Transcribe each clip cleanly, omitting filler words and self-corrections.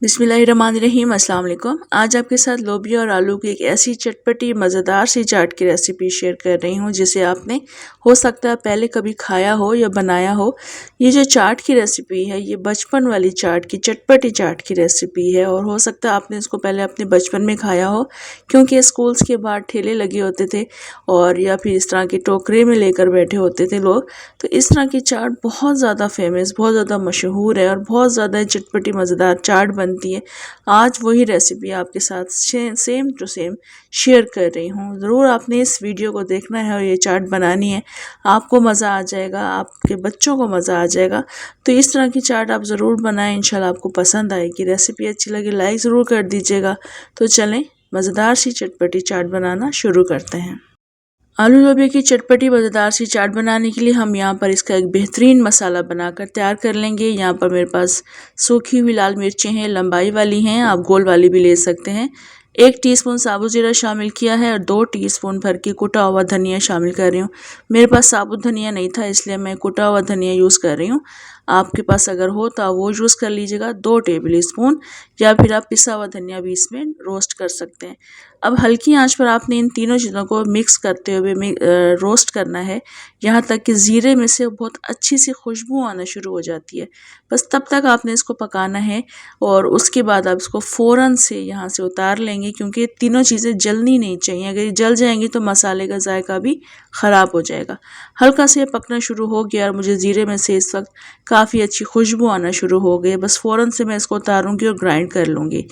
बिस्मिल्लाहिर्रहमानिर्रहीम अस्सलाम वालेकुम। आज आपके साथ लोबिया और आलू की एक ऐसी चटपटी मज़ेदार सी चाट की रेसिपी शेयर कर रही हूँ जिसे आपने हो सकता है पहले कभी खाया हो या बनाया हो। ये जो चाट की रेसिपी है ये बचपन वाली चाट की चटपटी चाट की रेसिपी है और हो सकता है आपने इसको पहले अपने बचपन में खाया हो, क्योंकि स्कूल्स के बाहर ठेले लगे होते थे और या फिर इस तरह के टोकरे में लेकर बैठे होते थे लोग। तो इस तरह की चाट बहुत ज़्यादा फेमस, बहुत ज़्यादा मशहूर है और बहुत ज़्यादा चटपटी मज़ेदार चाट बनती है। आज वही रेसिपी आपके साथ सेम टू सेम शेयर कर रही हूँ। ज़रूर आपने इस वीडियो को देखना है और ये चाट बनानी है। आपको मज़ा आ जाएगा, आपके बच्चों को मज़ा आ जाएगा। तो इस तरह की चाट आप ज़रूर बनाएं, इंशाल्लाह आपको पसंद आएगी। रेसिपी अच्छी लगे लाइक ज़रूर कर दीजिएगा। तो चलें मज़ेदार सी चटपटी चाट बनाना शुरू करते हैं। आलू लोबिया की चटपटी मज़ेदार सी चाट बनाने के लिए हम यहाँ पर इसका एक बेहतरीन मसाला बनाकर तैयार कर लेंगे। यहाँ पर मेरे पास सूखी हुई लाल मिर्चें हैं, लंबाई वाली हैं, आप गोल वाली भी ले सकते हैं। 1 टीस्पून साबुत जीरा शामिल किया है और 2 टीस्पून भर के कुटा हुआ धनिया शामिल कर रही हूँ। मेरे पास साबुत धनिया नहीं था इसलिए मैं कुटा हुआ धनिया यूज़ कर रही हूँ। आपके पास अगर हो तो आप वो यूज़ कर लीजिएगा। 2 टेबल स्पून या फिर आप पिसा हुआ धनिया भी इसमें रोस्ट कर सकते हैं। अब हल्की आंच पर आपने इन तीनों चीज़ों को मिक्स करते हुए रोस्ट करना है, यहाँ तक कि ज़ीरे में से बहुत अच्छी सी खुशबू आना शुरू हो जाती है। बस तब तक आपने इसको पकाना है और उसके बाद आप इसको फ़ौरन से यहाँ से उतार लेंगे, क्योंकि तीनों चीज़ें जलनी नहीं चाहिए। अगर ये जल जाएंगी तो मसाले का जायका भी ख़राब हो जाएगा। हल्का से पकना शुरू हो गया और मुझे ज़ीरे में से इस वक्त काफ़ी अच्छी खुशबू आना शुरू हो गई। बस फ़ौरन से मैं इसको उतारूँगी और ग्राइंड कर लूँगी।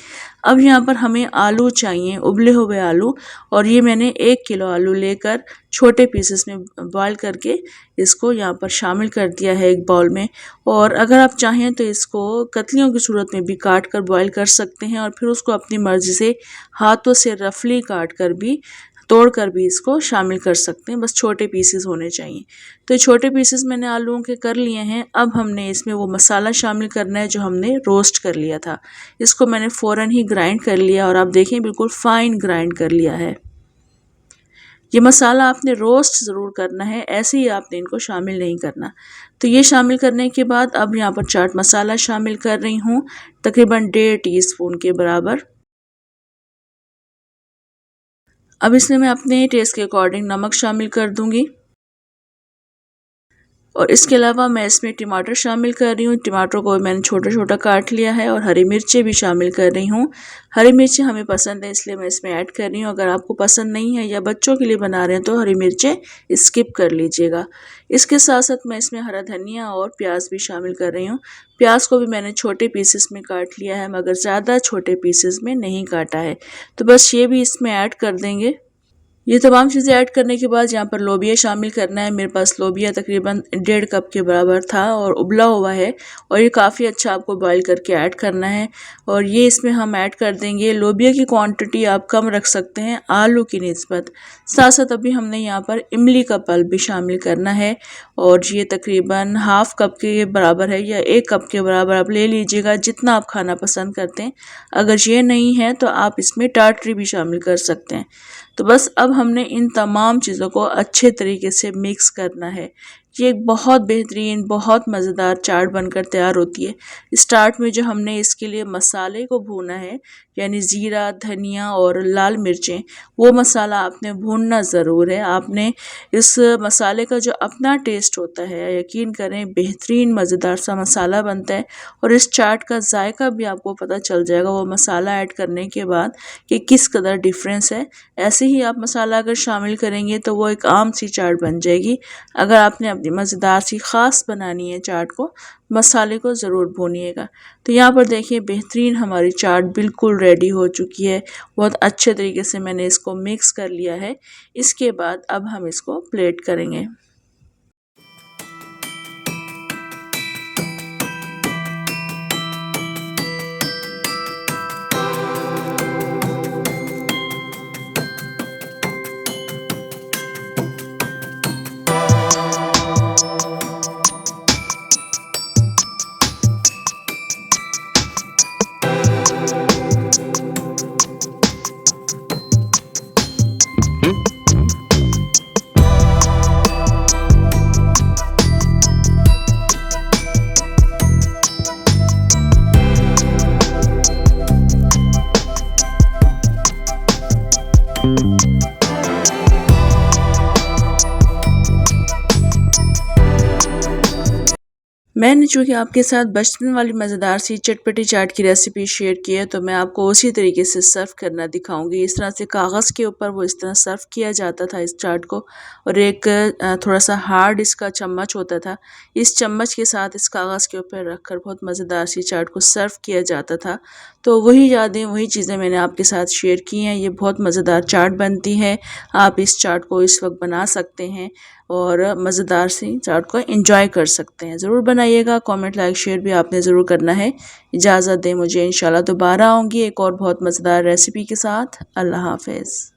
अब यहाँ पर हमें आलू चाहिए, उबले हुए आलू, और ये मैंने 1 किलो आलू लेकर छोटे पीसेस में बॉईल करके इसको यहाँ पर शामिल कर दिया है एक बाउल में। और अगर आप चाहें तो इसको कतलियों की सूरत में भी काट कर बॉईल कर सकते हैं और फिर उसको अपनी मर्ज़ी से हाथों से रफली काट कर भी तोड़कर भी इसको शामिल कर सकते हैं। बस छोटे पीसेस होने चाहिए। तो ये छोटे पीसेस मैंने आलूओं के कर लिए हैं। अब हमने इसमें वो मसाला शामिल करना है जो हमने रोस्ट कर लिया था। इसको मैंने फ़ौरन ही ग्राइंड कर लिया और आप देखें बिल्कुल फाइन ग्राइंड कर लिया है। ये मसाला आपने रोस्ट ज़रूर करना है, ऐसे ही आपने इनको शामिल नहीं करना। तो ये शामिल करने के बाद अब यहाँ पर चाट मसाला शामिल कर रही हूँ, तकरीबन 1.5 टीस्पून के बराबर। अब इसमें मैं अपने टेस्ट के अकॉर्डिंग नमक शामिल कर दूंगी और इसके अलावा मैं इसमें टमाटर शामिल कर रही हूँ। टमाटर को मैंने छोटा छोटा काट लिया है और हरी मिर्चें भी शामिल कर रही हूँ। हरी मिर्चें हमें पसंद है इसलिए मैं इसमें ऐड कर रही हूँ। अगर आपको पसंद नहीं है या बच्चों के लिए बना रहे हैं तो हरी मिर्चें स्किप कर लीजिएगा। इसके साथ साथ मैं इसमें हरा धनिया और प्याज भी शामिल कर रही हूँ। प्याज को भी मैंने छोटे पीसेस में काट लिया है, मगर ज़्यादा छोटे पीसेस में नहीं काटा है। तो बस ये भी इसमें ऐड कर देंगे। ये तमाम चीज़ें ऐड करने के बाद यहाँ पर लोबिया शामिल करना है। मेरे पास लोबिया तकरीबन 1.5 कप के बराबर था और उबला हुआ है और ये काफ़ी अच्छा आपको बॉईल करके ऐड करना है और ये इसमें हम ऐड कर देंगे। लोबिया की क्वांटिटी आप कम रख सकते हैं आलू की निस्बत। साथ साथ अभी हमने यहाँ पर इमली का पल्प भी शामिल करना है और ये तकरीबन ½ कप के बराबर है या 1 कप के बराबर आप ले लीजिएगा, जितना आप खाना पसंद करते हैं। अगर ये नहीं है तो आप इसमें टाटरी भी शामिल कर सकते हैं। तो बस अब हमने इन तमाम चीज़ों को अच्छे तरीके से मिक्स करना है। ये एक बहुत बेहतरीन, बहुत मज़ेदार चाट बनकर तैयार होती है। स्टार्ट में जो हमने इसके लिए मसाले को भूना है, यानी ज़ीरा, धनिया और लाल मिर्चें, वो मसाला आपने भूनना ज़रूर है। आपने इस मसाले का जो अपना टेस्ट होता है, यकीन करें बेहतरीन मज़ेदार सा मसाला बनता है और इस चाट का जायका भी आपको पता चल जाएगा वो मसाला ऐड करने के बाद कि किस कदर डिफरेंस है। ऐसे ही आप मसाला अगर शामिल करेंगे तो वो एक आम सी चाट बन जाएगी। अगर आपने अपनी मज़ेदार सी ख़ास बनानी है चाट को, मसाले को ज़रूर भूनिएगा। तो यहाँ पर देखिए बेहतरीन हमारी चाट बिल्कुल रेडी हो चुकी है। बहुत अच्छे तरीके से मैंने इसको मिक्स कर लिया है। इसके बाद अब हम इसको प्लेट करेंगे। मैंने चूँकि आपके साथ बचपन वाली मज़ेदार सी चटपटी चाट की रेसिपी शेयर की है तो मैं आपको उसी तरीके से सर्व करना दिखाऊंगी। इस तरह से कागज़ के ऊपर वो इस तरह सर्व किया जाता था इस चाट को, और एक थोड़ा सा हार्ड इसका चम्मच होता था। इस चम्मच के साथ इस कागज़ के ऊपर रखकर बहुत मज़ेदार सी चाट को सर्व किया जाता था। तो वही यादें, वही चीज़ें मैंने आपके साथ शेयर की हैं। ये बहुत मज़ेदार चाट बनती है। आप इस चाट को इस वक्त बना सकते हैं और मज़ेदार सी चाट को एंजॉय कर सकते हैं। ज़रूर बनाइएगा। कमेंट, लाइक, शेयर भी आपने ज़रूर करना है। इजाज़त दें मुझे, इंशाल्लाह दोबारा आऊँगी एक और बहुत मज़ेदार रेसिपी के साथ। अल्लाह हाफ़िज़।